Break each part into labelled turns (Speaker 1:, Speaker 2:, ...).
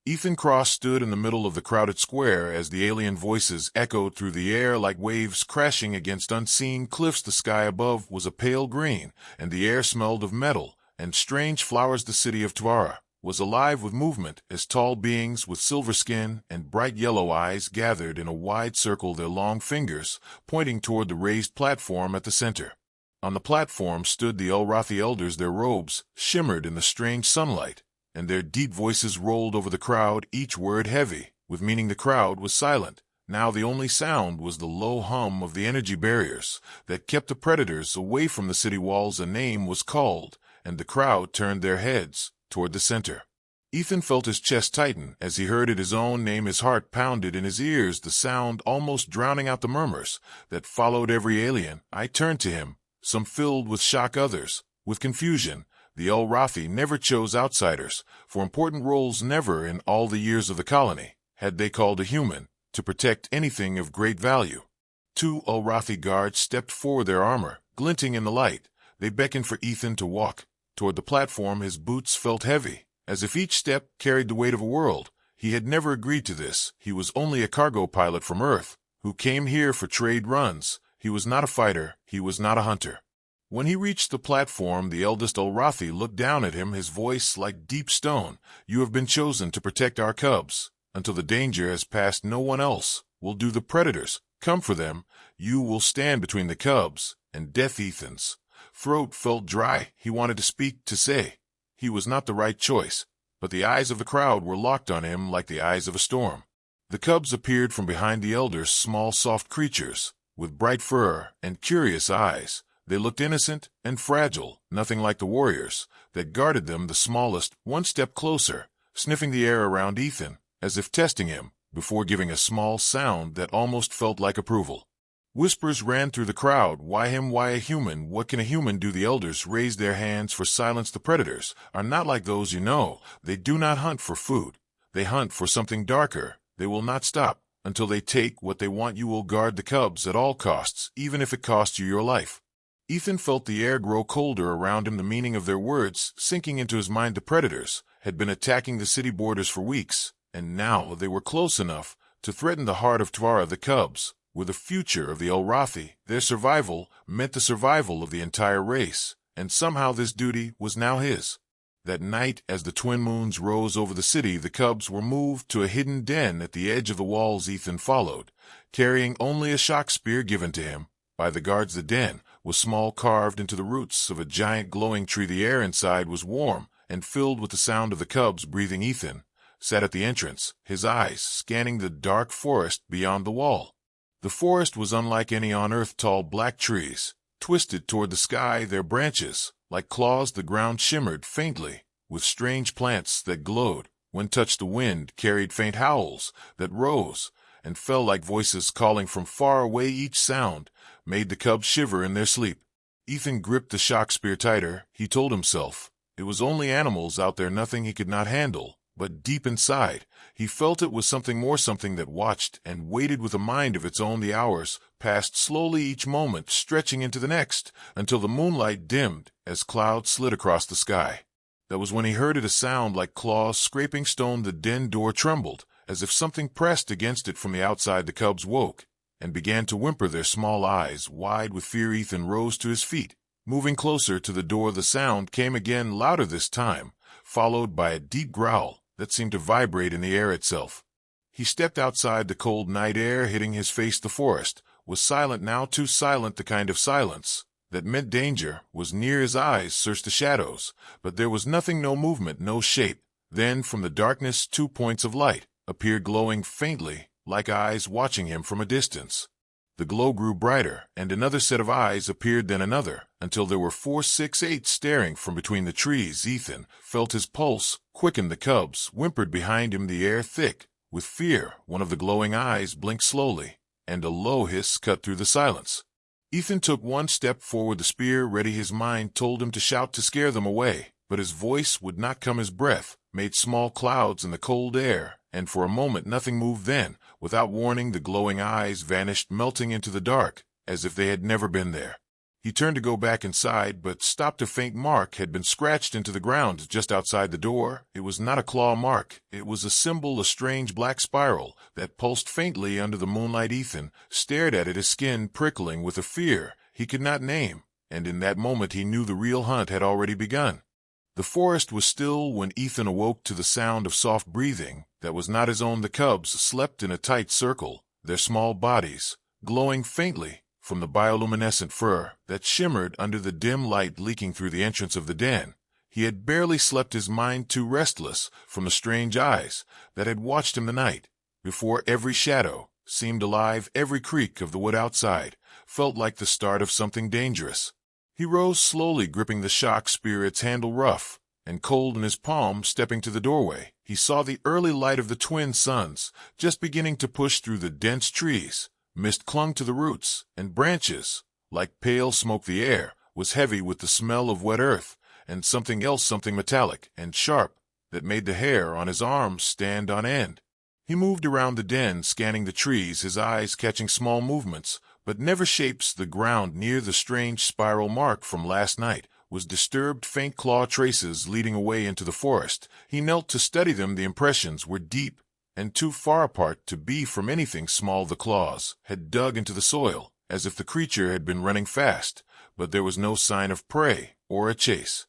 Speaker 1: Ethan Cross stood in the middle of the crowded square as the alien voices echoed through the air like waves crashing against unseen cliffs. The sky above was a pale green, and the air smelled of metal and strange flowers. The city of Tvara was alive with movement as tall beings with silver skin and bright yellow eyes gathered in a wide circle, their long fingers pointing toward the raised platform at the center. On the platform stood the Elrathi elders. Their robes shimmered in the strange sunlight, and their deep voices rolled over the crowd, each word heavy with meaning. The crowd was silent. Now the only sound was the low hum of the energy barriers that kept the predators away from the city walls. A name was called, and the crowd turned their heads toward the center. Ethan felt his chest tighten as he heard it, his own name. His heart pounded in his ears, the sound almost drowning out the murmurs that followed every alien. I turned to him, some filled with shock, others with confusion. The Elrathi never chose outsiders for important roles. Never in all the years of the colony had they called a human to protect anything of great value. 2 Elrathi guards stepped forward, their armor glinting in the light. They beckoned for Ethan to walk toward the platform. His boots felt heavy, as if each step carried the weight of a world. He had never agreed to this. He was only a cargo pilot from Earth who came here for trade runs. He was not a fighter. He was not a hunter. When he reached the platform, the eldest Elrathi looked down at him, his voice like deep stone. You have been chosen to protect our cubs. Until the danger has passed, no one else will do. The predators come for them. You will stand between the cubs and death. Ethan's throat felt dry. He wanted to speak, to say he was not the right choice, but the eyes of the crowd were locked on him like the eyes of a storm. The cubs appeared from behind the elders, small, soft creatures with bright fur and curious eyes. They looked innocent and fragile, nothing like the warriors that guarded them. The smallest one stepped closer, sniffing the air around Ethan as if testing him, before giving a small sound that almost felt like approval. Whispers ran through the crowd. Why him? Why a human? What can a human do? The elders raised their hands for silence. The predators are not like those you know. They do not hunt for food. They hunt for something darker. They will not stop until they take what they want. You will guard the cubs at all costs, even if it costs you your life. Ethan felt the air grow colder around him, the meaning of their words sinking into his mind. The predators had been attacking the city borders for weeks, and now they were close enough to threaten the heart of Tvara. The cubs were the future of the Elrathi. Their survival meant the survival of the entire race, and somehow this duty was now his. That night, as the twin moons rose over the city, the cubs were moved to a hidden den at the edge of the walls. Ethan followed, carrying only a shock spear given to him by the guards. The den was small, carved into the roots of a giant glowing tree. The air inside was warm and filled with the sound of the cubs breathing. Ethan sat at the entrance, his eyes scanning the dark forest beyond the wall. The forest was unlike any on Earth. Tall black trees twisted toward the sky, their branches like claws. The ground shimmered faintly with strange plants that glowed when touched. The wind carried faint howls that rose and fell like voices calling from far away. Each sound made the cubs shiver in their sleep. Ethan gripped the shock spear tighter. He told himself it was only animals out there, nothing he could not handle. But deep inside, he felt it was something more, something that watched and waited with a mind of its own. The hours passed slowly, each moment stretching into the next, until the moonlight dimmed as clouds slid across the sky. That was when he heard it, a sound like claws scraping stone. The den door trembled, as if something pressed against it from the outside. The cubs woke and began to whimper, their small eyes wide with fear. Ethan rose to his feet, moving closer to the door. The sound came again, louder this time, followed by a deep growl that seemed to vibrate in the air itself. He stepped outside, the cold night air hitting his face. The forest was silent now, too silent. The kind of silence that meant danger was near. His eyes searched the shadows, but there was nothing, no movement, no shape. Then from the darkness 2 points of light appeared, glowing faintly like eyes watching him from a distance. The glow grew brighter, and another set of eyes appeared, then another, until there were 4, 6, 8 staring from between the trees. Ethan felt his pulse quicken. The cubs whimpered behind him, the air thick with fear. One of the glowing eyes blinked slowly, and a low hiss cut through the silence. Ethan took one step forward, the spear ready. His mind told him to shout to scare them away, but his voice would not come. His breath made small clouds in the cold air, and for a moment nothing moved. Then, without warning, the glowing eyes vanished, melting into the dark, as if they had never been there. He turned to go back inside, but stopped. A faint mark had been scratched into the ground just outside the door. It was not a claw mark. It was a symbol, a strange black spiral that pulsed faintly under the moonlight. Ethan stared at it, his skin prickling with a fear he could not name, and in that moment he knew the real hunt had already begun. The forest was still when Ethan awoke to the sound of soft breathing that was not his own. The cubs slept in a tight circle, their small bodies glowing faintly from the bioluminescent fur that shimmered under the dim light leaking through the entrance of the den. He had barely slept, his mind too restless from the strange eyes that had watched him the night before. Every shadow seemed alive, every creak of the wood outside felt like the start of something dangerous. He rose slowly, gripping the shock spear, its handle rough and cold in his palm. Stepping to the doorway, he saw the early light of the twin suns just beginning to push through the dense trees. Mist clung to the roots and branches like pale smoke. The air was heavy with the smell of wet earth and something else, something metallic and sharp that made the hair on his arms stand on end. He moved around the den, scanning the trees, his eyes catching small movements, but never shapes. The ground near the strange spiral mark from last night was disturbed, faint claw traces leading away into the forest. He knelt to study them. The impressions were deep and too far apart to be from anything small. The claws had dug into the soil as if the creature had been running fast, but there was no sign of prey or a chase.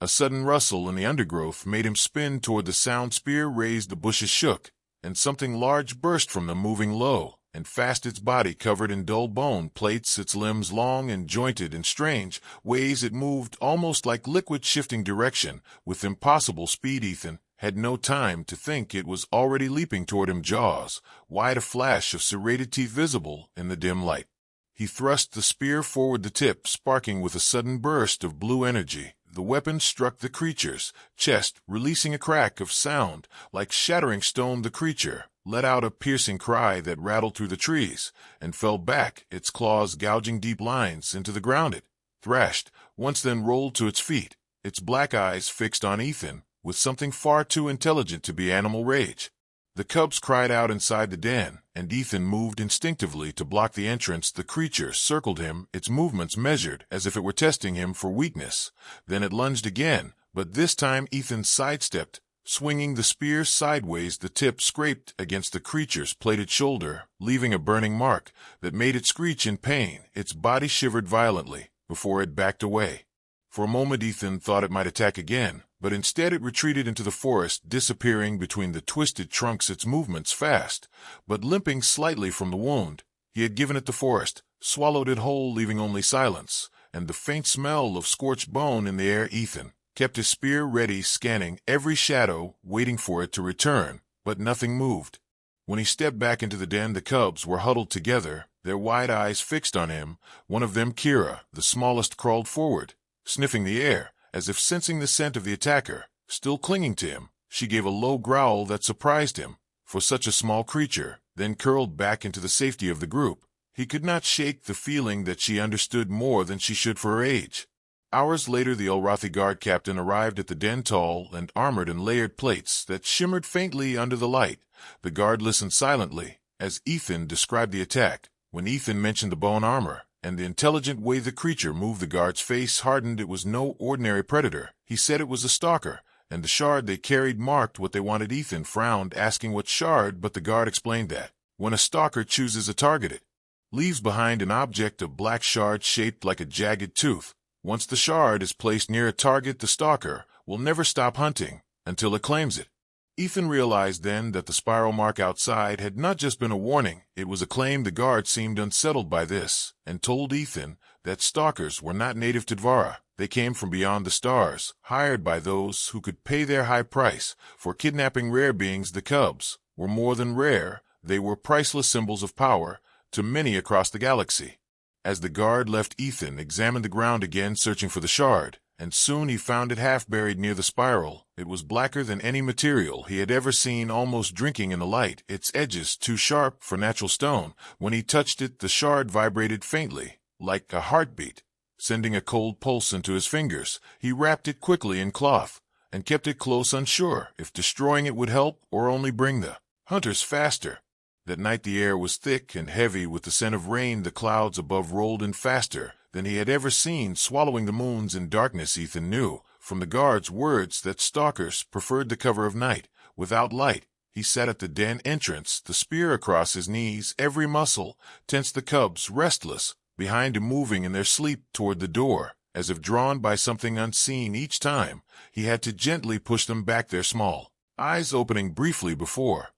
Speaker 1: A sudden rustle in the undergrowth made him spin toward the sound. Spear raised, the bushes shook, and something large burst from them, moving low and fast, its body covered in dull bone plates, its limbs long and jointed. In strange ways it moved, almost like liquid, shifting direction with impossible speed. Ethan had no time to think. It was already leaping toward him, jaws wide, a flash of serrated teeth visible in the dim light. He thrust the spear forward, the tip sparking with a sudden burst of blue energy. The weapon struck the creature's chest, releasing a crack of sound like shattering stone. The creature let out a piercing cry that rattled through the trees and fell back, its claws gouging deep lines into the ground. It thrashed once, then rolled to its feet, its black eyes fixed on Ethan with something far too intelligent to be animal rage. The cubs cried out inside the den, and Ethan moved instinctively to block the entrance. The creature circled him, its movements measured as if it were testing him for weakness. Then it lunged again, but this time Ethan sidestepped, swinging the spear sideways. The tip scraped against the creature's plated shoulder, leaving a burning mark that made it screech in pain. Its body shivered violently before it backed away. For a moment Ethan thought it might attack again, but instead it retreated into the forest, disappearing between the twisted trunks, its movements fast, but limping slightly from the wound. He had given it the forest, swallowed it whole, leaving only silence and the faint smell of scorched bone in the air. Ethan kept his spear ready, scanning every shadow, waiting for it to return, but nothing moved. When he stepped back into the den, the cubs were huddled together, their wide eyes fixed on him. One of them, Kira, the smallest, crawled forward, sniffing the air, as if sensing the scent of the attacker still clinging to him. She gave a low growl that surprised him for such a small creature, then curled back into the safety of the group. He could not shake the feeling that she understood more than she should for her age. Hours later, the Elrathi guard captain arrived at the den, tall and armored in layered plates that shimmered faintly under the light. The guard listened silently as Ethan described the attack. When Ethan mentioned the bone armor and the intelligent way the creature moved, the guard's face hardened. It was no ordinary predator. He said it was a stalker, and the shard they carried marked what they wanted. Ethan frowned, asking what shard, but the guard explained that when a stalker chooses a target, it leaves behind an object, a black shard shaped like a jagged tooth. Once the shard is placed near a target, the stalker will never stop hunting until it claims it. Ethan realized then that the spiral mark outside had not just been a warning, it was a claim. The guard seemed unsettled by this, and told Ethan that stalkers were not native to Dvara. They came from beyond the stars, hired by those who could pay their high price for kidnapping rare beings. The cubs were more than rare, they were priceless symbols of power to many across the galaxy. As the guard left, Ethan examined the ground again, searching for the shard, and soon he found it half buried near the spiral. It was blacker than any material he had ever seen, almost drinking in the light, its edges too sharp for natural stone. When he touched it, the shard vibrated faintly, like a heartbeat, sending a cold pulse into his fingers. He wrapped it quickly in cloth and kept it close, unsure if destroying it would help or only bring the hunters faster. That night the air was thick and heavy with the scent of rain. The clouds above rolled in faster than he had ever seen, swallowing the moons in darkness. Ethan knew from the guard's words that stalkers preferred the cover of night. Without light, he sat at the den entrance, the spear across his knees, every muscle tense, the cubs restless behind him, moving in their sleep toward the door, as if drawn by something unseen. Each time, he had to gently push them back, their small eyes opening briefly before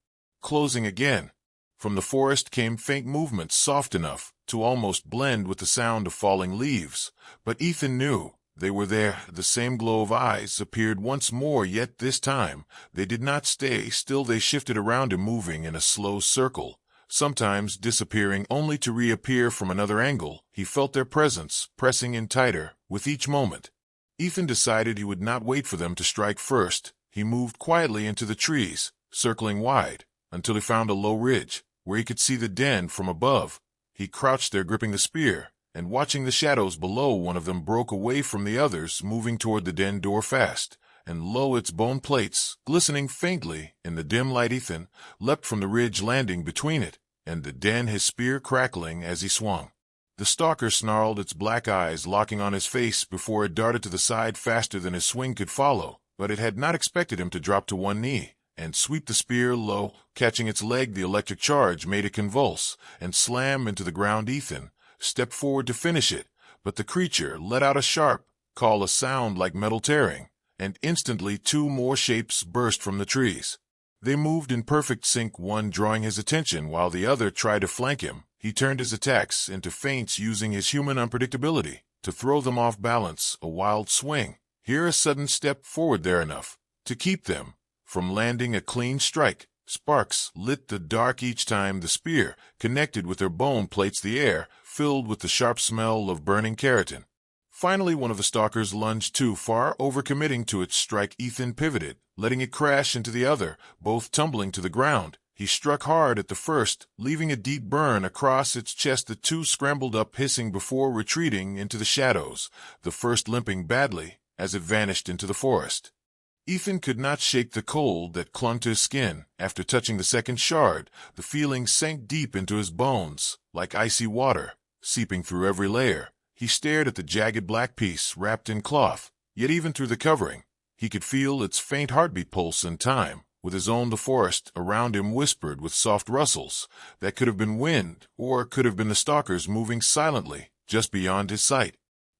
Speaker 1: closing again. From the forest came faint movements, soft enough to almost blend with the sound of falling leaves, but Ethan knew they were there. The same glow of eyes appeared once more, yet this time they did not stay still. They shifted around him, moving in a slow circle, sometimes disappearing only to reappear from another angle. He felt their presence pressing in tighter with each moment. Ethan decided he would not wait for them to strike first. He moved quietly into the trees, circling wide, until he found a low ridge where he could see the den from above. He crouched there, gripping the spear and watching the shadows below. One of them broke away from the others, moving toward the den door fast and low, its bone plates glistening faintly in the dim light. Ethan leapt from the ridge, landing between it and the den, his spear crackling as he swung. The stalker snarled, its black eyes locking on his face before it darted to the side faster than his swing could follow, but it had not expected him to drop to one knee and sweep the spear low. Catching its leg, the electric charge made it convulse and slam into the ground. Ethan stepped forward to finish it, but the creature let out a sharp call, a sound like metal tearing, and instantly two more shapes burst from the trees. They moved in perfect sync, one drawing his attention while the other tried to flank him. He turned his attacks into feints, using his human unpredictability to throw them off balance. A wild swing here, a sudden step forward, there enough to keep them from landing a clean strike. Sparks lit the dark each time the spear connected with their bone plates, the air filled with the sharp smell of burning keratin. Finally, one of the stalkers lunged too far, overcommitting to its strike. Ethan pivoted, letting it crash into the other, both tumbling to the ground. He struck hard at the first, leaving a deep burn across its chest. The two scrambled up, hissing before retreating into the shadows, the first limping badly as it vanished into the forest. Ethan could not shake the cold that clung to his skin. After touching the second shard, the feeling sank deep into his bones, like icy water, seeping through every layer. He stared at the jagged black piece wrapped in cloth, yet even through the covering, he could feel its faint heartbeat, pulse in time with his own. The forest around him whispered with soft rustles that could have been wind, or could have been the stalkers moving silently just beyond his sight.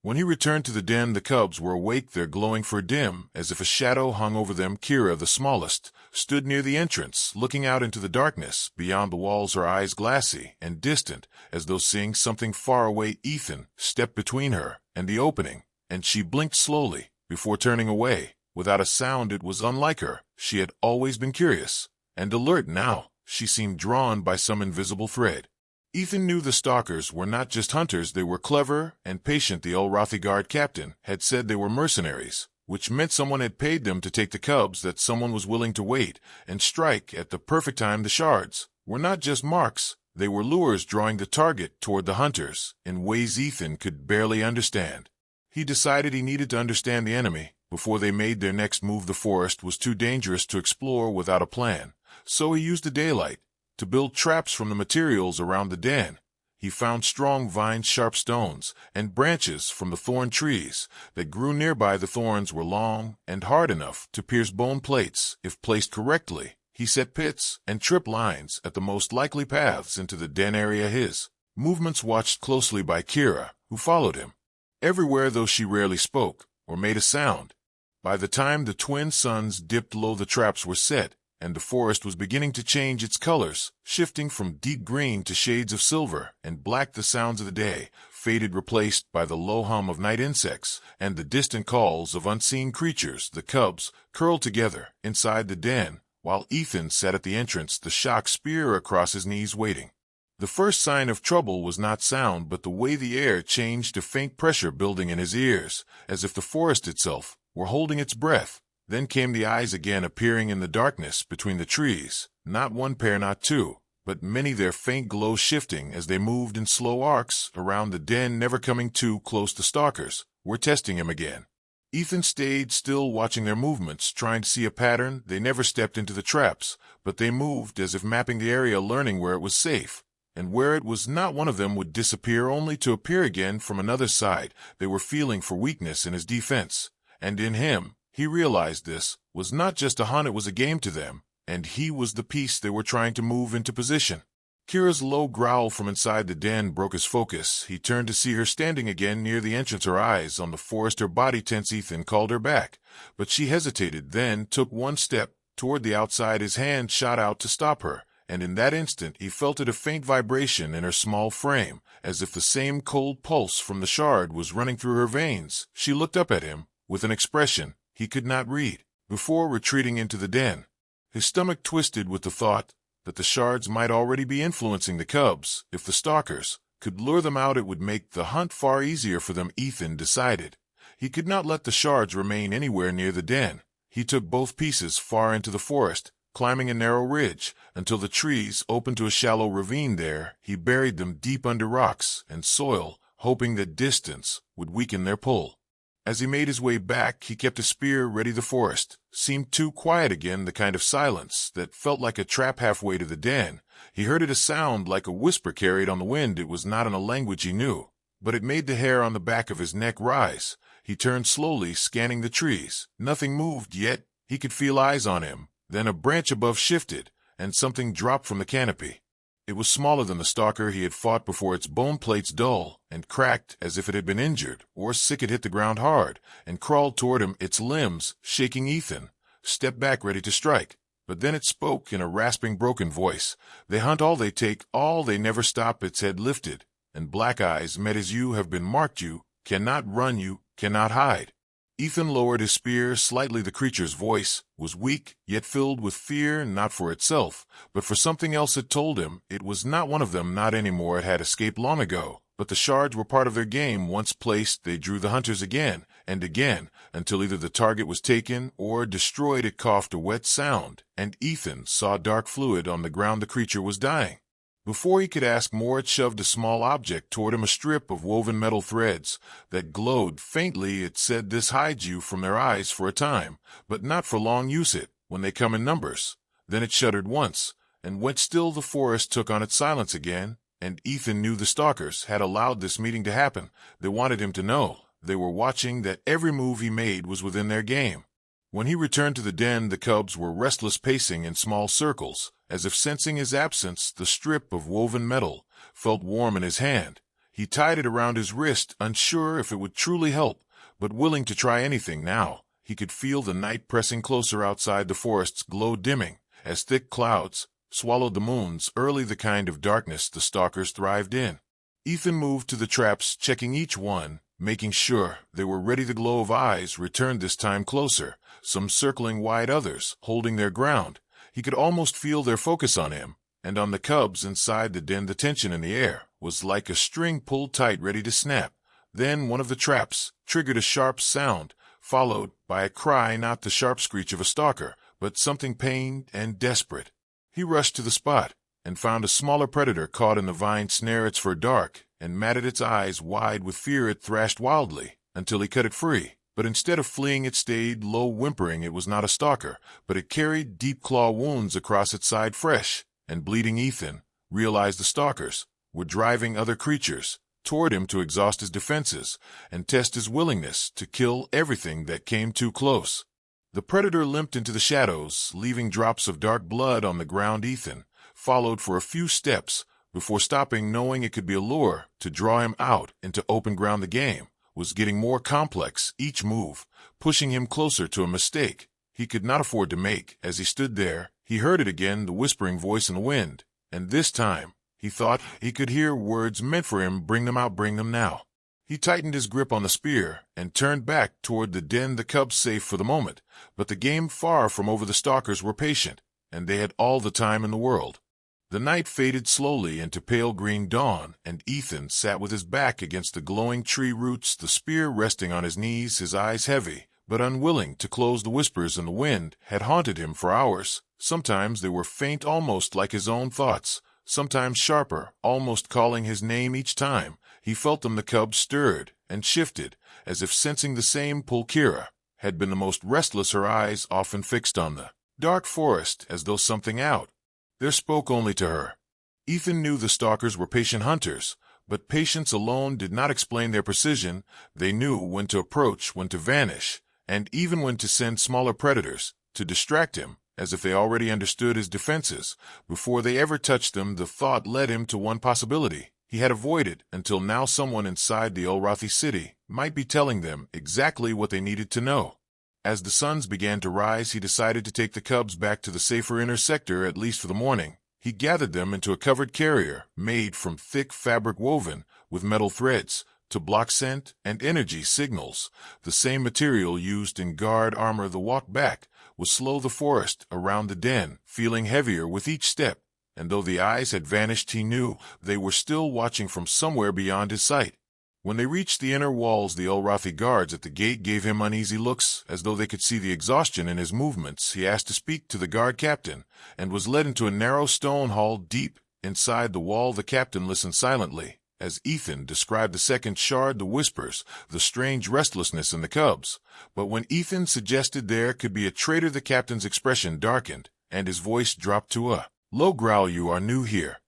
Speaker 1: When he returned to the den, the cubs were awake, their glowing fur dim, as if a shadow hung over them. Kira, the smallest, stood near the entrance, looking out into the darkness beyond the walls, her eyes glassy and distant, as though seeing something far away. Ethan stepped between her and the opening, and she blinked slowly before turning away, without a sound. It was unlike her. She had always been curious and alert. Now she seemed drawn by some invisible thread. Ethan knew the stalkers were not just hunters, they were clever and patient. The Ulrathi guard captain had said they were mercenaries, which meant someone had paid them to take the cubs, that someone was willing to wait and strike at the perfect time. The shards were not just marks, they were lures, drawing the target toward the hunters in ways Ethan could barely understand. He decided he needed to understand the enemy before they made their next move. The forest was too dangerous to explore without a plan, so he used the daylight to build traps from the materials around the den. He found strong vines, sharp stones, and branches from the thorn trees that grew nearby. The thorns were long and hard enough to pierce bone plates if placed correctly. He set pits and trip lines at the most likely paths into the den area. His movements watched closely by Kira, who followed him everywhere, though she rarely spoke or made a sound. By the time the twin suns dipped low, the traps were set, and the forest was beginning to change its colors, shifting from deep green to shades of silver and black. The sounds of the day faded, replaced by the low hum of night insects and the distant calls of unseen creatures. The cubs curled together inside the den, while Ethan sat at the entrance, the shock spear across his knees, waiting. The first sign of trouble was not sound, but the way the air changed, a faint pressure building in his ears, as if the forest itself were holding its breath. Then came the eyes again, appearing in the darkness between the trees. Not one pair, not two, but many, their faint glow shifting as they moved in slow arcs around the den, never coming too close. The stalkers were testing him again. Ethan stayed still, watching their movements, trying to see a pattern. They never stepped into the traps, but they moved as if mapping the area, learning where it was safe. And where it was not, one of them would disappear only to appear again from another side. They were feeling for weakness in his defense. And in him, he realized this was not just a hunt, it was a game to them, and he was the piece they were trying to move into position. Kira's low growl from inside the den broke his focus. He turned to see her standing again near the entrance, her eyes on the forest, her body tense. Ethan called her back, but she hesitated, then took one step toward the outside. His hand shot out to stop her, and in that instant he felt a faint vibration in her small frame, as if the same cold pulse from the shard was running through her veins. She looked up at him with an expression he could not read, before retreating into the den. His stomach twisted with the thought that the shards might already be influencing the cubs. If the stalkers could lure them out, it would make the hunt far easier for them. Ethan decided he could not let the shards remain anywhere near the den. He took both pieces far into the forest, climbing a narrow ridge until the trees opened to a shallow ravine. There, he buried them deep under rocks and soil, hoping that distance would weaken their pull. As he made his way back, he kept a spear ready. The forest seemed too quiet again, the kind of silence that felt like a trap. Halfway to the den, he heard a sound like a whisper carried on the wind. It was not in a language he knew, but it made the hair on the back of his neck rise. He turned slowly, scanning the trees. Nothing moved, yet he could feel eyes on him. Then a branch above shifted, and something dropped from the canopy. It was smaller than the stalker he had fought before. Its bone plates dull and cracked as if it had been injured or sick. It hit the ground hard and crawled toward him, its limbs shaking. Ethan stepped back, ready to strike, but then it spoke in a rasping, broken voice. They hunt all they take, all they never stop. Its head lifted, and black eyes met his. You have been marked. You cannot run. You cannot hide. Ethan lowered his spear slightly. The creature's voice was weak, yet filled with fear, not for itself, but for something else. It told him it was not one of them, not anymore. It had escaped long ago, but the shards were part of their game. Once placed, they drew the hunters again and again, until either the target was taken or destroyed. It coughed a wet sound, and Ethan saw dark fluid on the ground. The creature was dying. Before he could ask more, it shoved a small object toward him, a strip of woven metal threads that glowed faintly. It said, "This hides you from their eyes for a time, but not for long. Use it when they come in numbers." Then it shuddered once and went still. The forest took on its silence again, and Ethan knew the stalkers had allowed this meeting to happen. They wanted him to know they were watching, that every move he made was within their game. When he returned to the den, the cubs were restless, pacing in small circles, as if sensing his absence. The strip of woven metal felt warm in his hand. He tied it around his wrist, unsure if it would truly help, but willing to try anything now. He could feel the night pressing closer outside. The forest's glow dimming as thick clouds swallowed the moons. Early, the kind of darkness the stalkers thrived in. Ethan moved to the traps, checking each one, making sure they were ready. The glow of eyes returned, this time closer, some circling wide, others holding their ground. He could almost feel their focus on him and on the cubs inside the den. The tension in the air was like a string pulled tight, ready to snap. Then one of the traps triggered a sharp sound, followed by a cry, not the sharp screech of a stalker, but something pained and desperate. He rushed to the spot and found a smaller predator caught in the vine snare. Its fur dark and matted, its eyes wide with fear. It thrashed wildly until he cut it free. But instead of fleeing, it stayed, low, whimpering. It was not a stalker, but it carried deep claw wounds across its side, fresh and bleeding. Ethan realized the stalkers were driving other creatures toward him to exhaust his defenses and test his willingness to kill everything that came too close. The predator limped into the shadows, leaving drops of dark blood on the ground. Ethan followed for a few steps before stopping, knowing it could be a lure to draw him out into open ground. The game was getting more complex, each move pushing him closer to a mistake he could not afford to make. As he stood there, he heard it again, the whispering voice in the wind, and this time he thought he could hear words meant for him. Bring them out, bring them now. He tightened his grip on the spear and turned back toward the den. The cubs safe for the moment, but the game far from over. The stalkers were patient, and they had all the time in the world. The night faded slowly into pale green dawn, and Ethan sat with his back against the glowing tree roots, the spear resting on his knees, his eyes heavy, but unwilling to close. The whispers in the wind had haunted him for hours. Sometimes they were faint, almost like his own thoughts, sometimes sharper, almost calling his name. Each time He felt them. The cubs stirred and shifted, as if sensing the same pull. Kira had been the most restless, her eyes often fixed on the dark forest, as though something out there spoke only to her. Ethan knew the stalkers were patient hunters, but patience alone did not explain their precision. They knew when to approach, when to vanish, and even when to send smaller predators to distract him, as if they already understood his defenses before they ever touched them. The thought led him to one possibility he had avoided until now. Someone inside the Ulrathi city might be telling them exactly what they needed to know. As the suns began to rise, he decided to take the cubs back to the safer inner sector, at least for the morning. He gathered them into a covered carrier made from thick fabric woven with metal threads to block scent and energy signals, the same material used in guard armor. The walk back was slow, the forest around the den feeling heavier with each step, and though the eyes had vanished, he knew they were still watching from somewhere beyond his sight. When they reached the inner walls, the Ulrathi guards at the gate gave him uneasy looks, as though they could see the exhaustion in his movements. He asked to speak to the guard captain, and was led into a narrow stone hall deep inside the wall. The captain listened silently as Ethan described the second shard, the whispers, the strange restlessness in the cubs. But when Ethan suggested there could be a traitor, the captain's expression darkened, and his voice dropped to a low growl. "You are new here.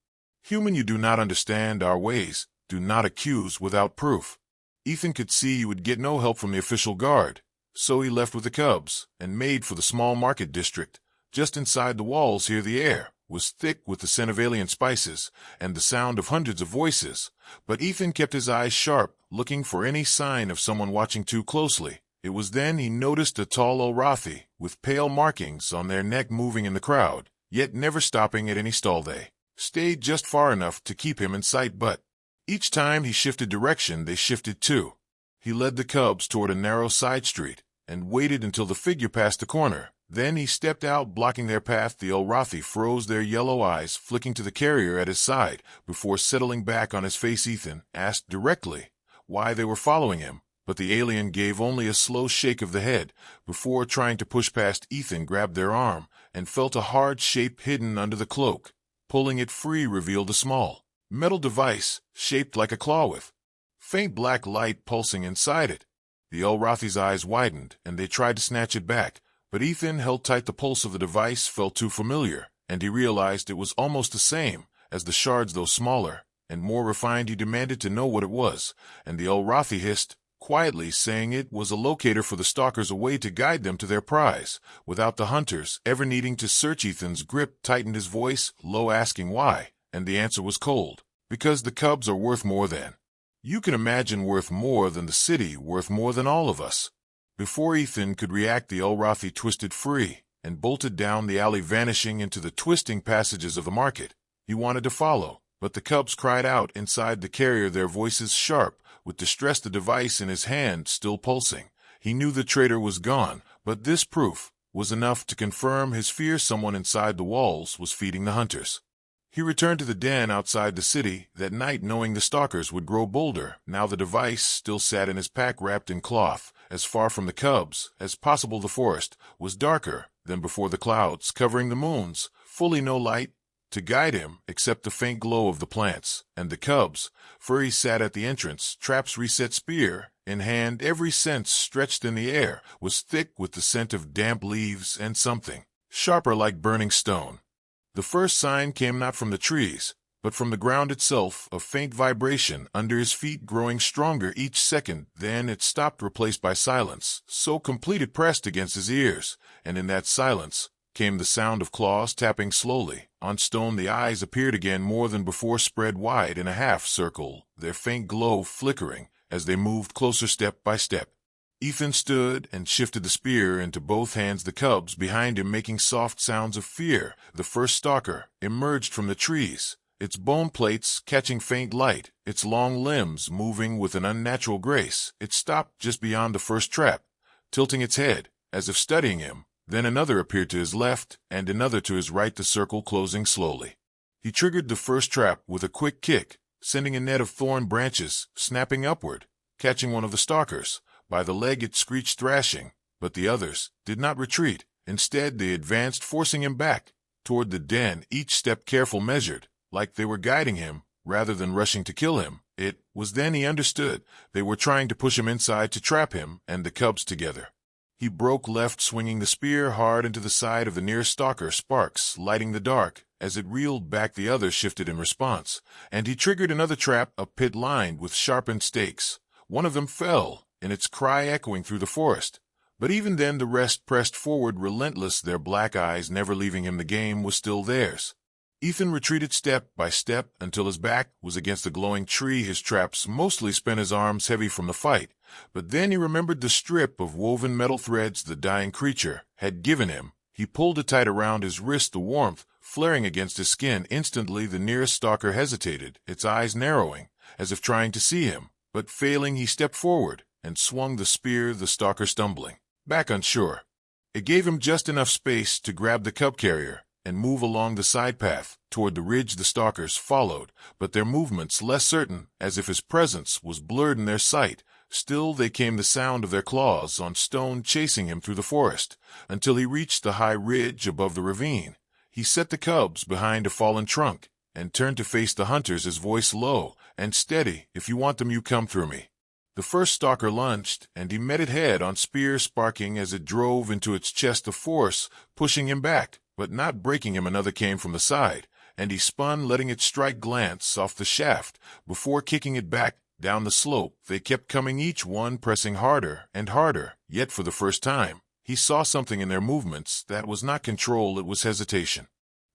Speaker 1: Human, you do not understand our ways. Do not accuse without proof." Ethan could see he would get no help from the official guard, so he left with the cubs and made for the small market district. Just inside the walls here, the air was thick with the scent of alien spices and the sound of hundreds of voices, but Ethan kept his eyes sharp, looking for any sign of someone watching too closely. It was then he noticed a tall Ulrathi with pale markings on their neck moving in the crowd, yet never stopping at any stall. They stayed just far enough to keep him in sight, but each time he shifted direction, they shifted too. He led the cubs toward a narrow side street and waited until the figure passed the corner. Then he stepped out, blocking their path. The Ulrathi froze, their yellow eyes flicking to the carrier at his side before settling back on his face. Ethan asked directly why they were following him, but the alien gave only a slow shake of the head. Before trying to push past, Ethan grabbed their arm and felt a hard shape hidden under the cloak. Pulling it free revealed a small metal device shaped like a claw with faint black light pulsing inside it. The Ulrathi's eyes widened, and they tried to snatch it back, but Ethan held tight. The pulse of the device felt too familiar, and he realized it was almost the same as the shards, though smaller and more refined. He demanded to know what it was, and the Ulrathi hissed quietly, saying it was a locator for the stalkers, a way to guide them to their prize without the hunters ever needing to search. Ethan's grip tightened, his voice low, asking why, and the answer was cold. "Because the cubs are worth more than you can imagine, worth more than the city, worth more than all of us." Before Ethan could react, the Ulrathi twisted free and bolted down the alley, vanishing into the twisting passages of the market. He wanted to follow, but the cubs cried out inside the carrier, their voices sharp with distress, the device in his hand still pulsing. He knew the traitor was gone, but this proof was enough to confirm his fear. Someone inside the walls was feeding the hunters. He returned to the den outside the city that night, knowing the stalkers would grow bolder. Now the device still sat in his pack, wrapped in cloth, as far from the cubs as possible. The forest was darker than before, the clouds covering the moons, fully no light to guide him except the faint glow of the plants. And the cubs, Furry sat at the entrance, traps reset, spear in hand. Every sense stretched in the air was thick with the scent of damp leaves and something sharper like burning stone. The first sign came not from the trees, but from the ground itself, a faint vibration under his feet growing stronger each second. Then it stopped, replaced by silence, so complete it pressed against his ears, and in that silence came the sound of claws tapping slowly on stone. The eyes appeared again, more than before, spread wide in a half circle, their faint glow flickering as they moved closer step by step. Ethan stood and shifted the spear into both hands, the cubs behind him making soft sounds of fear. The first stalker emerged from the trees, its bone plates catching faint light, its long limbs moving with an unnatural grace. It stopped just beyond the first trap, tilting its head as if studying him. Then another appeared to his left and another to his right, the circle closing slowly. He triggered the first trap with a quick kick, sending a net of thorn branches snapping upward, catching one of the stalkers by the leg. It screeched, thrashing, but the others did not retreat. Instead, they advanced, forcing him back toward the den, each step careful, measured, like they were guiding him rather than rushing to kill him. It was then he understood. They were trying to push him inside to trap him and the cubs together. He broke left, swinging the spear hard into the side of the nearest stalker, sparks lighting the dark. As it reeled back, the other shifted in response, and he triggered another trap, a pit lined with sharpened stakes. One of them fell, and its cry echoing through the forest. But even then the rest pressed forward, relentless, their black eyes never leaving him. The game was still theirs. Ethan retreated step by step until his back was against a glowing tree. His traps mostly spent, his arms heavy from the fight. But then he remembered the strip of woven metal threads the dying creature had given him. He pulled it tight around his wrist, the warmth flaring against his skin. Instantly the nearest stalker hesitated, its eyes narrowing, as if trying to see him. But failing, he stepped forward and swung the spear, the stalker stumbling back unsure. It gave him just enough space to grab the cub carrier and move along the side path toward the ridge. The stalkers followed, but their movements less certain, as if his presence was blurred in their sight. Still they came, the sound of their claws on stone chasing him through the forest, until he reached the high ridge above the ravine. He set the cubs behind a fallen trunk and turned to face the hunters, his voice low and steady. "If you want them, you come through me." The first stalker lunged, and he met it head on, spear sparking as it drove into its chest, of force pushing him back, but not breaking him. Another came from the side, and he spun, letting it strike glance off the shaft before kicking it back down the slope. They kept coming, each one pressing harder and harder, yet for the first time he saw something in their movements that was not control, it was hesitation.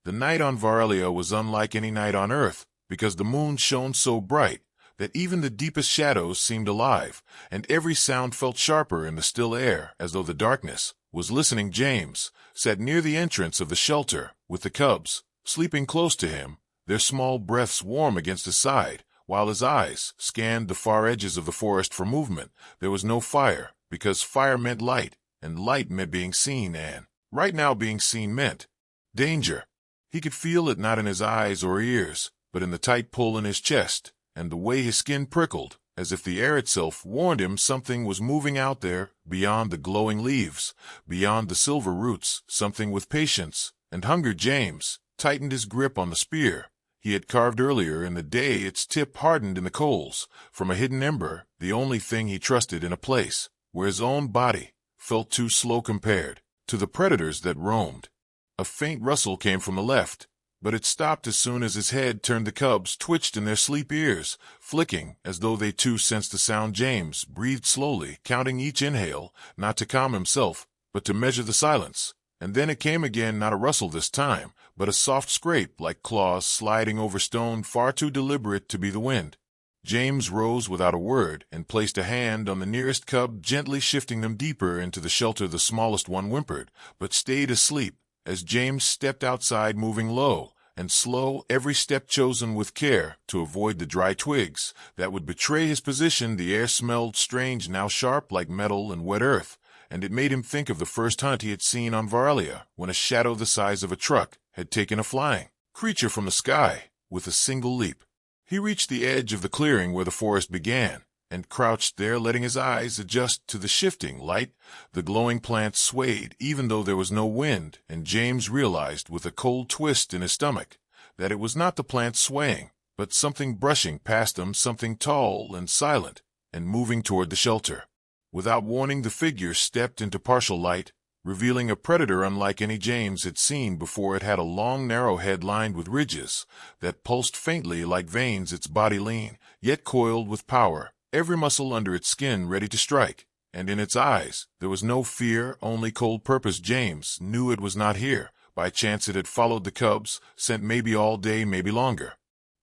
Speaker 1: The night on Varelia was unlike any night on Earth, because the moon shone so bright that even the deepest shadows seemed alive, and every sound felt sharper in the still air, as though the darkness was listening. James sat near the entrance of the shelter, with the cubs sleeping close to him, their small breaths warm against his side, while his eyes scanned the far edges of the forest for movement. There was no fire, because fire meant light, and light meant being seen, and right now being seen meant danger. He could feel it, not in his eyes or ears, but in the tight pull in his chest, and the way his skin prickled, as if the air itself warned him something was moving out there, beyond the glowing leaves, beyond the silver roots, something with patience and hunger. James tightened his grip on the spear he had carved earlier in the day. Its tip hardened in the coals from a hidden ember, the only thing he trusted in a place where his own body felt too slow compared to the predators that roamed. A faint rustle came from the left, but it stopped as soon as his head turned. The cubs twitched in their sleep, ears flicking as though they too sensed the sound. James breathed slowly, counting each inhale, not to calm himself, but to measure the silence. And then it came again, not a rustle this time, but a soft scrape like claws sliding over stone, far too deliberate to be the wind. James rose without a word and placed a hand on the nearest cub, gently shifting them deeper into the shelter. The smallest one whimpered, but stayed asleep as James stepped outside, moving low and slow, every step chosen with care to avoid the dry twigs that would betray his position. The air smelled strange, now sharp like metal and wet earth, and it made him think of the first hunt he had seen on Varelia, when a shadow the size of a truck had taken a flying creature from the sky with a single leap. He reached the edge of the clearing where the forest began, and crouched there, letting his eyes adjust to the shifting light. The glowing plants swayed, even though there was no wind, and James realized with a cold twist in his stomach that it was not the plants swaying, but something brushing past them, something tall and silent, and moving toward the shelter. Without warning, the figure stepped into partial light, revealing a predator unlike any James had seen before. It had a long, narrow head lined with ridges that pulsed faintly like veins, its body lean, yet coiled with power, every muscle under its skin ready to strike, and in its eyes there was no fear, only cold purpose. James knew it was not here. By chance it had followed the cubs, sent maybe all day, maybe longer.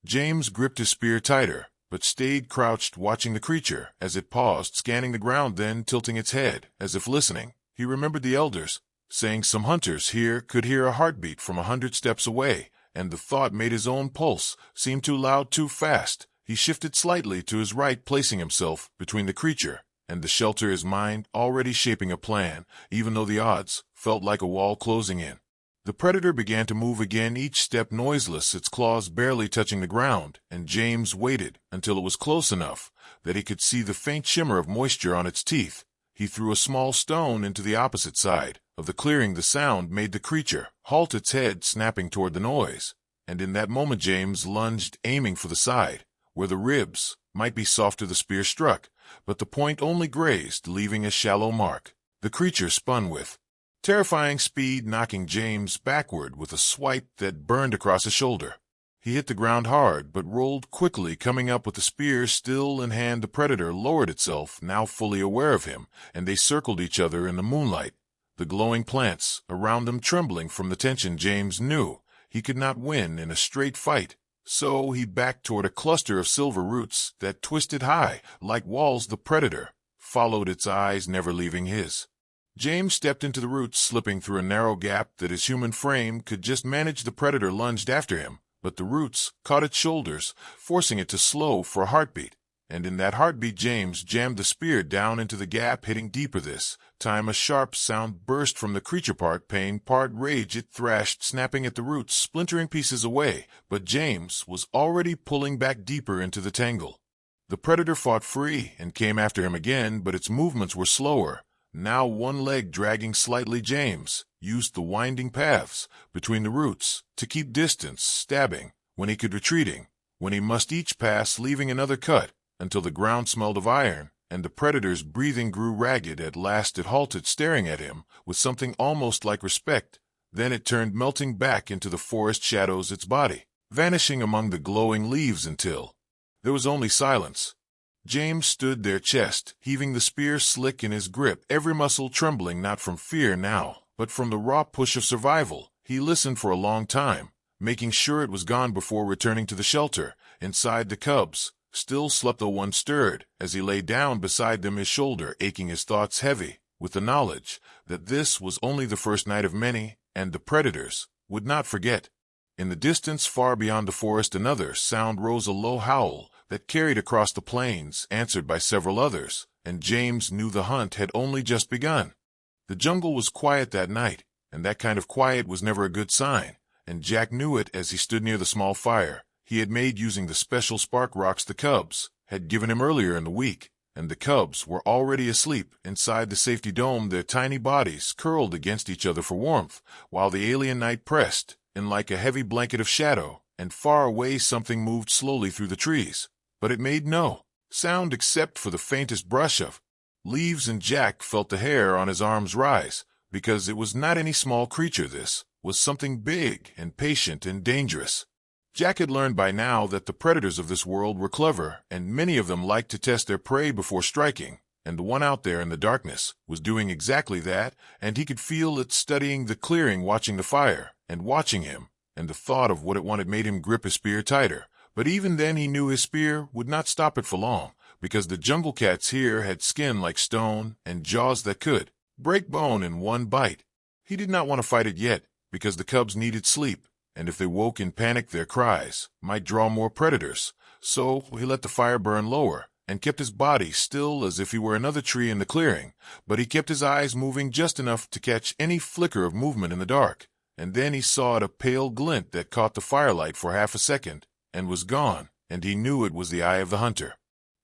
Speaker 1: James gripped his spear tighter, but stayed crouched, watching the creature as it paused, scanning the ground, then tilting its head, as if listening. He remembered the elders saying some hunters here could hear a heartbeat from 100 steps away, and the thought made his own pulse seem too loud, too fast. He shifted slightly to his right, placing himself between the creature and the shelter, his mind already shaping a plan, even though the odds felt like a wall closing in. The predator began to move again, each step noiseless, its claws barely touching the ground, and James waited until it was close enough that he could see the faint shimmer of moisture on its teeth. He threw a small stone into the opposite side of the clearing. The sound made the creature halt, its head snapping toward the noise, and in that moment James lunged, aiming for the side, where the ribs might be softer the spear struck, but the point only grazed, leaving a shallow mark. The creature spun with terrifying speed, knocking James backward with a swipe that burned across his shoulder. He hit the ground hard, but rolled quickly, coming up with the spear still in hand. The predator lowered itself, now fully aware of him, and they circled each other in the moonlight, the glowing plants around them trembling from the tension. James knew he could not win in a straight fight, so he backed toward a cluster of silver roots that twisted high, like walls. The predator followed, its eyes never leaving his. James stepped into the roots, slipping through a narrow gap that his human frame could just manage. The predator lunged after him, but the roots caught its shoulders, forcing it to slow for a heartbeat. And in that heartbeat, James jammed the spear down into the gap, hitting deeper. This time a sharp sound burst from the creature, part pain, part rage. It thrashed, snapping at the roots, splintering pieces away, but James was already pulling back deeper into the tangle. The predator fought free and came after him again, but its movements were slower. Now one leg dragging slightly, James used the winding paths between the roots to keep distance, stabbing when he could, retreating when he must, each pass leaving another cut, until the ground smelled of iron, and the predator's breathing grew ragged. At last it halted, staring at him with something almost like respect. Then it turned, melting back into the forest shadows, its body vanishing among the glowing leaves until there was only silence. James stood there, chest heaving, the spear slick in his grip, every muscle trembling, not from fear now, but from the raw push of survival. He listened for a long time, making sure it was gone before returning to the shelter. Inside, the cubs still slept, though one stirred as he lay down beside them, his shoulder aching, his thoughts heavy with the knowledge that this was only the first night of many, and the predators would not forget. In the distance, far beyond the forest, another sound rose, a low howl that carried across the plains, answered by several others, and James knew the hunt had only just begun. The jungle was quiet that night, and that kind of quiet was never a good sign, and Jack knew it as he stood near the small fire he had made using the special spark rocks the cubs had given him earlier in the week, and the cubs were already asleep inside the safety dome, their tiny bodies curled against each other for warmth, while the alien night pressed in like a heavy blanket of shadow. And far away something moved slowly through the trees, but it made no sound except for the faintest brush of leaves, and Jack felt the hair on his arms rise, because it was not any small creature. This was something big and patient and dangerous. Jack had learned by now that the predators of this world were clever, and many of them liked to test their prey before striking, and the one out there in the darkness was doing exactly that, and he could feel it studying the clearing, watching the fire, and watching him, and the thought of what it wanted made him grip his spear tighter. But even then he knew his spear would not stop it for long, because the jungle cats here had skin like stone and jaws that could break bone in one bite. He did not want to fight it yet, because the cubs needed sleep, and if they woke in panic, their cries might draw more predators. So he let the fire burn lower and kept his body still as if he were another tree in the clearing, but he kept his eyes moving just enough to catch any flicker of movement in the dark. And then he saw it, a pale glint that caught the firelight for half a second and was gone, and he knew it was the eye of the hunter.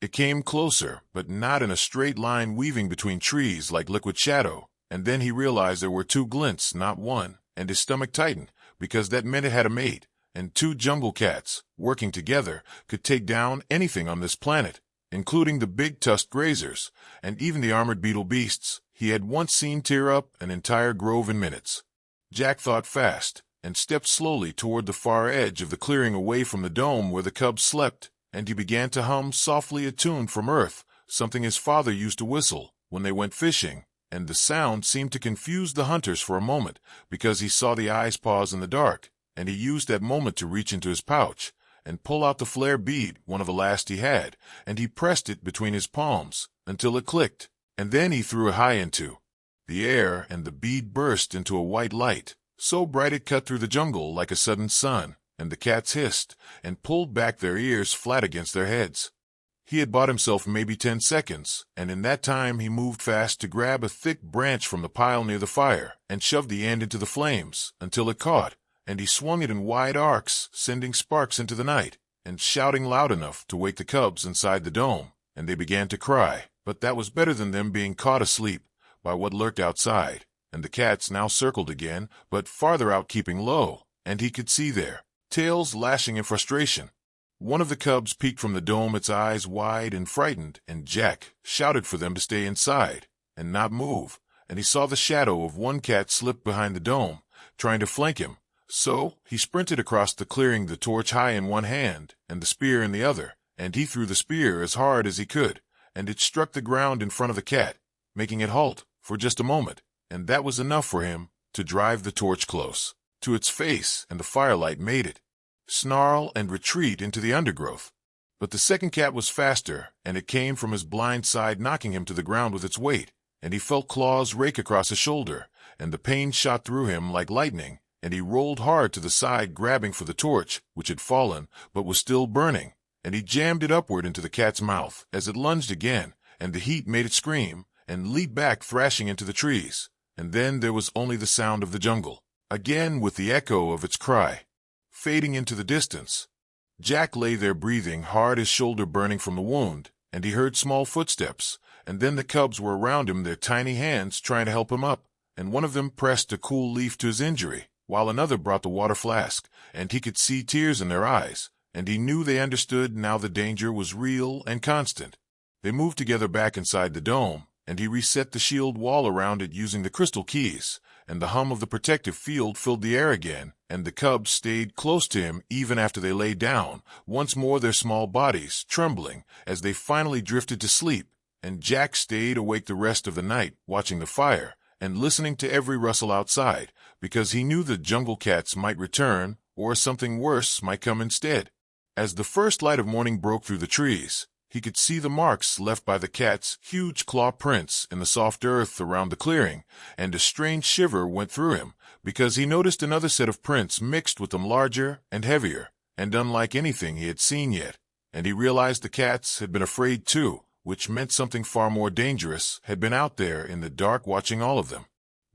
Speaker 1: It came closer, but not in a straight line, weaving between trees like liquid shadow, and then he realized there were two glints, not one, and his stomach tightened, because that meant it had a mate, and two jungle cats, working together, could take down anything on this planet, including the big tusked grazers, and even the armored beetle beasts he had once seen tear up an entire grove in minutes. Jack thought fast, and stepped slowly toward the far edge of the clearing, away from the dome where the cubs slept, and he began to hum softly a tune from Earth, something his father used to whistle when they went fishing, and the sound seemed to confuse the hunters for a moment, because he saw the eyes pause in the dark, and he used that moment to reach into his pouch and pull out the flare bead, one of the last he had, and he pressed it between his palms until it clicked, and then he threw it high into the air, and the bead burst into a white light, so bright it cut through the jungle like a sudden sun, and the cats hissed and pulled back their ears flat against their heads. He had bought himself maybe 10 seconds, and in that time he moved fast to grab a thick branch from the pile near the fire and shoved the end into the flames until it caught, and he swung it in wide arcs, sending sparks into the night, and shouting loud enough to wake the cubs inside the dome, and they began to cry, but that was better than them being caught asleep by what lurked outside, and the cats now circled again, but farther out, keeping low, and he could see their tails lashing in frustration. One of the cubs peeked from the dome, its eyes wide and frightened, and Jack shouted for them to stay inside and not move, and he saw the shadow of one cat slip behind the dome, trying to flank him. So he sprinted across the clearing, the torch high in one hand and the spear in the other, and he threw the spear as hard as he could, and it struck the ground in front of the cat, making it halt for just a moment, and that was enough for him to drive the torch close to its face, and the firelight made it snarl and retreat into the undergrowth. But the second cat was faster, and it came from his blind side, knocking him to the ground with its weight, and he felt claws rake across his shoulder, and the pain shot through him like lightning, and he rolled hard to the side, grabbing for the torch, which had fallen but was still burning, and he jammed it upward into the cat's mouth as it lunged again, and the heat made it scream and leap back, thrashing into the trees. And then there was only the sound of the jungle, again with the echo of its cry, fading into the distance. Jack lay there breathing hard, his shoulder burning from the wound, and he heard small footsteps, and then the cubs were around him, their tiny hands trying to help him up, and one of them pressed a cool leaf to his injury, while another brought the water flask, and he could see tears in their eyes, and he knew they understood now the danger was real and constant. They moved together back inside the dome, and he reset the shield wall around it using the crystal keys, and the hum of the protective field filled the air again, and the cubs stayed close to him even after they lay down, once more their small bodies trembling as they finally drifted to sleep, and Jack stayed awake the rest of the night, watching the fire and listening to every rustle outside, because he knew the jungle cats might return, or something worse might come instead. As the first light of morning broke through the trees, he could see the marks left by the cat's huge claw prints in the soft earth around the clearing, and a strange shiver went through him, because he noticed another set of prints mixed with them, larger and heavier, and unlike anything he had seen yet. And he realized the cats had been afraid too, which meant something far more dangerous had been out there in the dark watching all of them.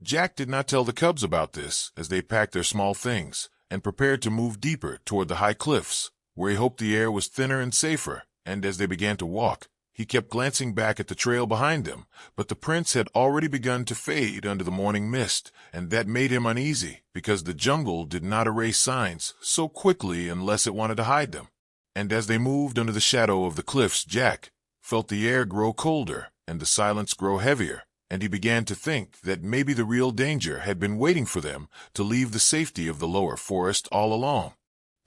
Speaker 1: Jack did not tell the cubs about this as they packed their small things and prepared to move deeper toward the high cliffs, where he hoped the air was thinner and safer, and as they began to walk, he kept glancing back at the trail behind them, but the prints had already begun to fade under the morning mist, and that made him uneasy, because the jungle did not erase signs so quickly unless it wanted to hide them. And as they moved under the shadow of the cliffs, Jack felt the air grow colder and the silence grow heavier, and he began to think that maybe the real danger had been waiting for them to leave the safety of the lower forest all along.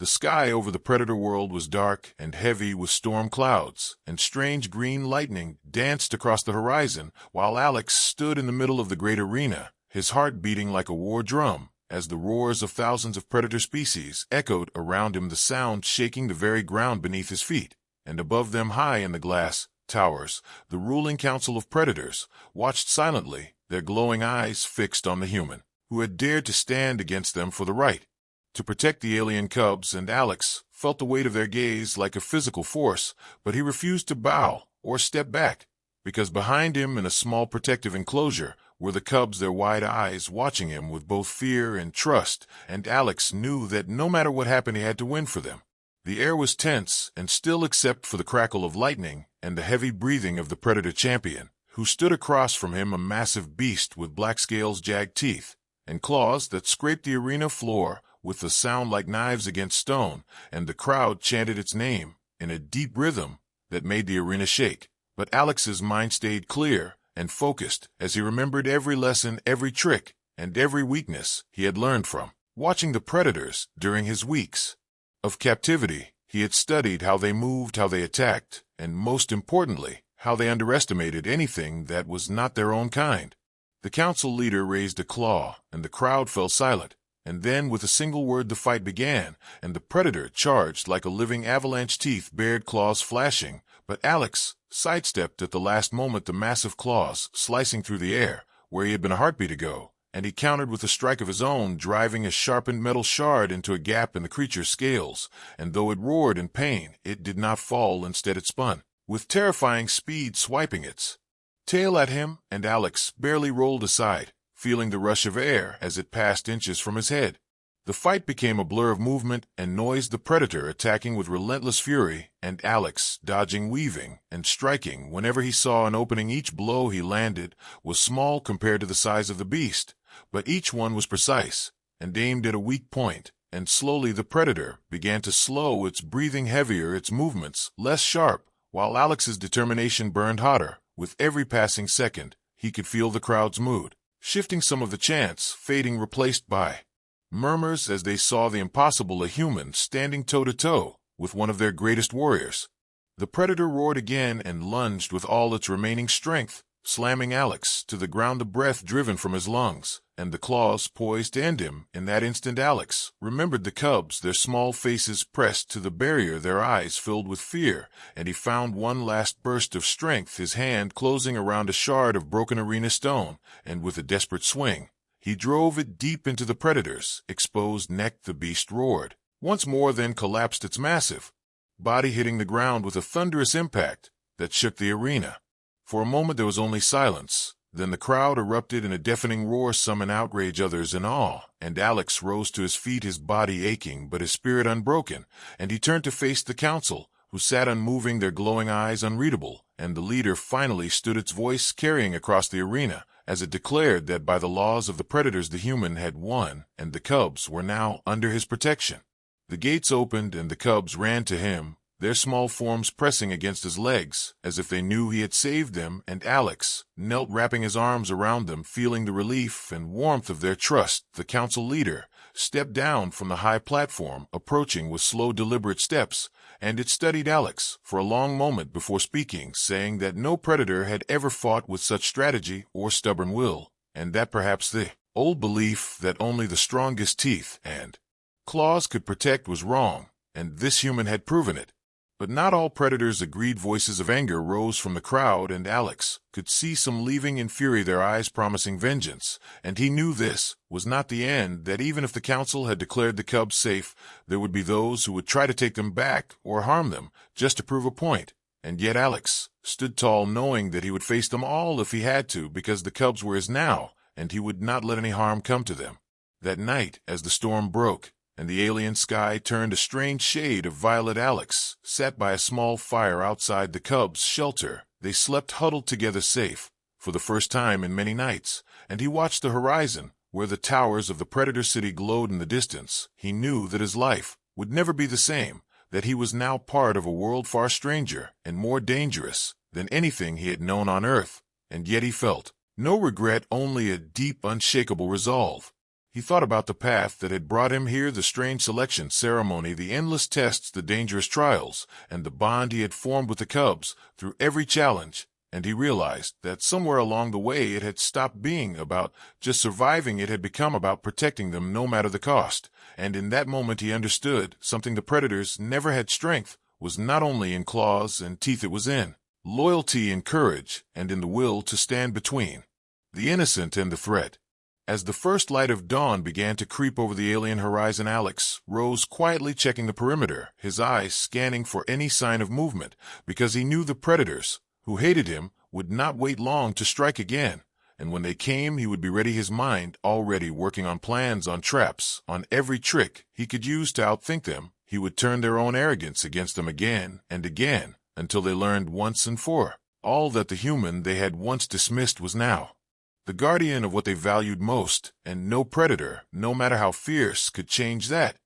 Speaker 1: The sky over the predator world was dark and heavy with storm clouds, and strange green lightning danced across the horizon, while Alex stood in the middle of the great arena, his heart beating like a war drum, as the roars of thousands of predator species echoed around him, the sound shaking the very ground beneath his feet. And above them, high in the glass towers, the ruling council of predators watched silently, their glowing eyes fixed on the human who had dared to stand against them for the right to protect the alien cubs. And Alex felt the weight of their gaze like a physical force, but he refused to bow or step back, because behind him in a small protective enclosure were the cubs, their wide eyes watching him with both fear and trust, and Alex knew that no matter what happened, he had to win for them. The air was tense and still except for the crackle of lightning and the heavy breathing of the predator champion, who stood across from him, a massive beast with black scales, jagged teeth, and claws that scraped the arena floor with a sound like knives against stone, and the crowd chanted its name in a deep rhythm that made the arena shake. But Alex's mind stayed clear and focused as he remembered every lesson, every trick, and every weakness he had learned from watching the predators during his weeks of captivity. He had studied how they moved, how they attacked, and most importantly, how they underestimated anything that was not their own kind. The council leader raised a claw, and the crowd fell silent. And then, with a single word, the fight began, and the predator charged like a living avalanche, teeth bared, claws flashing. But Alex sidestepped at the last moment, the massive claws slicing through the air where he had been a heartbeat ago, and he countered with a strike of his own, driving a sharpened metal shard into a gap in the creature's scales, and though it roared in pain, it did not fall. Instead it spun, with terrifying speed, swiping its tail at him, and Alex barely rolled aside, feeling the rush of air as it passed inches from his head. The fight became a blur of movement and noise, the predator attacking with relentless fury, and Alex dodging, weaving, and striking whenever he saw an opening. Each blow he landed was small compared to the size of the beast, but each one was precise and aimed at a weak point, and slowly the predator began to slow, its breathing heavier, its movements less sharp, while Alex's determination burned hotter. With every passing second, he could feel the crowd's mood shifting, some of the chants fading, replaced by murmurs as they saw the impossible, a human standing toe-to-toe with one of their greatest warriors. The predator roared again and lunged with all its remaining strength, slamming Alex to the ground, the breath driven from his lungs, and the claws poised to end him. In that instant, Alex remembered the cubs, their small faces pressed to the barrier, their eyes filled with fear, and he found one last burst of strength, his hand closing around a shard of broken arena stone, and with a desperate swing, he drove it deep into the predator's exposed neck. The beast roared once more, then collapsed, its massive body hitting the ground with a thunderous impact that shook the arena. For a moment there was only silence, then the crowd erupted in a deafening roar, some in outrage, others in awe, and Alex rose to his feet, his body aching but his spirit unbroken, and he turned to face the council, who sat unmoving, their glowing eyes unreadable, and the leader finally stood, its voice carrying across the arena, as it declared that by the laws of the predators the human had won, and the cubs were now under his protection. The gates opened and the cubs ran to him, their small forms pressing against his legs, as if they knew he had saved them, and Alex knelt, wrapping his arms around them, feeling the relief and warmth of their trust. The council leader stepped down from the high platform, approaching with slow, deliberate steps, and it studied Alex for a long moment before speaking, saying that no predator had ever fought with such strategy or stubborn will, and that perhaps the old belief that only the strongest teeth and claws could protect was wrong, and this human had proven it. But not all predators agreed. Voices of anger rose from the crowd, and Alex could see some leaving in fury, their eyes promising vengeance, and he knew this was not the end, that even if the council had declared the cubs safe, there would be those who would try to take them back or harm them just to prove a point. And yet Alex stood tall, knowing that he would face them all if he had to, because the cubs were his now, and he would not let any harm come to them. That night, as the storm broke, and the alien sky turned a strange shade of violet, Alex sat by a small fire outside the cubs' shelter. They slept huddled together, safe, for the first time in many nights, and he watched the horizon, where the towers of the predator city glowed in the distance. He knew that his life would never be the same, that he was now part of a world far stranger and more dangerous than anything he had known on Earth, and yet he felt no regret, only a deep, unshakable resolve. He thought about the path that had brought him here, the strange selection ceremony, the endless tests, the dangerous trials, and the bond he had formed with the cubs through every challenge, and he realized that somewhere along the way it had stopped being about just surviving. It had become about protecting them no matter the cost, and in that moment he understood something: the predators never had strength was not only in claws and teeth, it was in loyalty and courage, and in the will to stand between the innocent and the threat. As the first light of dawn began to creep over the alien horizon, Alex rose quietly, checking the perimeter, his eyes scanning for any sign of movement, because he knew the predators, who hated him, would not wait long to strike again, and when they came he would be ready, his mind already working on plans, on traps, on every trick he could use to outthink them. He would turn their own arrogance against them again and again, until they learned once and for all that the human they had once dismissed was now the guardian of what they valued most, and no predator, no matter how fierce, could change that.